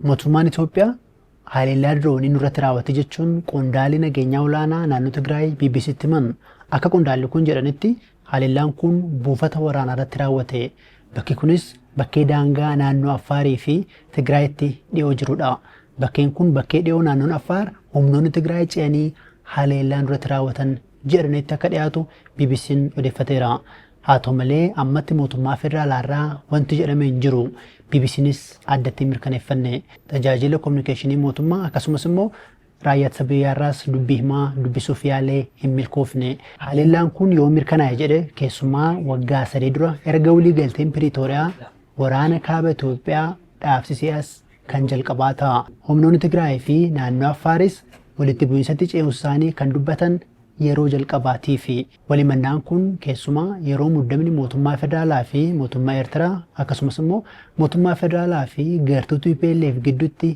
Mootummaan Itoophiyaa haleellaa diroonii nurratti raawwate jechuun qondaalli nageenyaa olaanaa naannoo Tigraay BBC'tti himan. Akka qondaalli kun jedhanitti haleellaan kun buufata waraanaa irratti raawwate. Bakki kunis bakkee daangaa naannoo Affaarii fi Tigraayitti dhiyoo jirudha. Bakkeen kun bakkee dhiyoo naannoon Affaar humnoonni Tigraay ce'anii haleellaa nurratti raawwatan jedhanitti akka dhiyaatu BBC'n odeeffateera. Haa ta'u malee ammatti mootummaa federaalaa irraa wanti jedhame hin jiru. BBC'nis addatti mirkaneeffanne. Tajaajila kominikeeshinii mootummaa akkasumas immoo raayyaa ittisa biyyaarraas dubbii himaa dubbisuuf yaalee hin milkoofne. Haleellaan kun yoo mirkanaa'e jedhe keessumaa waggaa 3 dura erga walii galteen Piriitooriyaa waraana kaaba Itoophiyaa dhaabsisee as kan jalqabaa ta'a. Humnoonni Tigraay fi naannoo Affaaris walitti bu'iinsatti ce'uu isaanii kan dubbatan yeroo jalqabaatii fi walimannaan kun keessumaa yeroo muddamni mootummaa federaalaa fi mootummaa Eertiraa akkasumas immoo mootummaa federaalaa fi gartuu TPLF gidduutti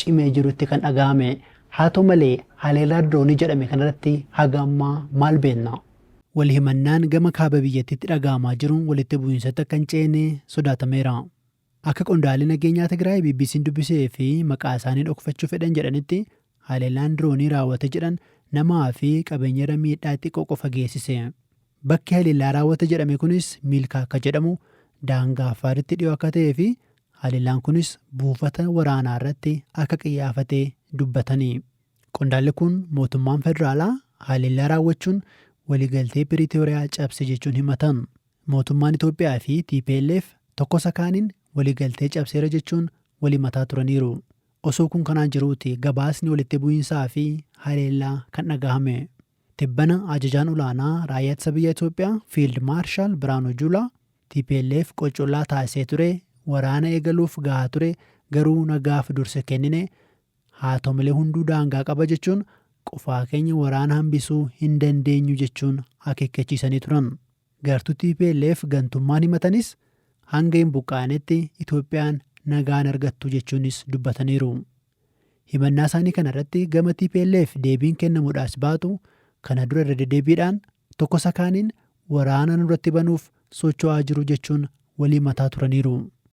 cimee jirutti kan dhaga'ame. Haa ta'u malee haleellaa diroonii jedhame kanarratti haga ammaa maal beekna? Walhimannaan gama kaaba biyyattiitti dhaga'amaa jiruun walitti bu'iinsatti akka hin ceene sodaatameera. Akka qondaalli nageenyaa Tigraay BBC'n dubbisee fi maqaa isaanii dhokfachuu fedhan jedhanitti haleellaan diroonii raawwate jedhan namaa fi qabeenya miidhaa xiqqoo qofa geessise. Bakki haleellaa raawwate jedhame kunis Milkaa akka jedhamu daangaa Affaaritti dhiyoo akka ta'ee fi haleellaan kunis buufata waraanaa irratti akka qiyyaafatee dubbatanii. Qondaalli kun mootummaan federaalaa haleellaa raawwachuun waliigaltee Piriitooriyaa cabse jechuun himatan. Mootummaan Itoophiyaa fi TPLF tokko sakaaniin waliigaltee cabseera jechuun walimataa turaniiru. Osoo kun kanaan jiruuti gabaasni walitti bu'iinsaa fi haleellaa kan dhagahame. Tibbana ajajaan olaanaa raayyaa ittisa biyya Itoophiyaa Fiild Maarshaal Biraanuu Juulaa TPLF qocollaa taasisee ture waraana eegaluuf gahaa ture garuu nagaaf dursa kennine. Haa ta'u malee hunduu daangaa qaba jechuun qofaa keenya waraana hambisuu hin dandeenyu jechuun akeekkachiisanii turan. Gartuu TPLF gantummaan himatanis hanga hin buqqaanetti Itoophiyaan nagaan argattu jechuunis dubbataniiru. Himannaa isaanii kanarratti gama TPLF deebiin kennamuudhaas baatu kana dura irra deddeebiidhaan tokko sakaaniin waraana nurratti banuuf socho'aa jiru jechuun walii mataa turaniiru.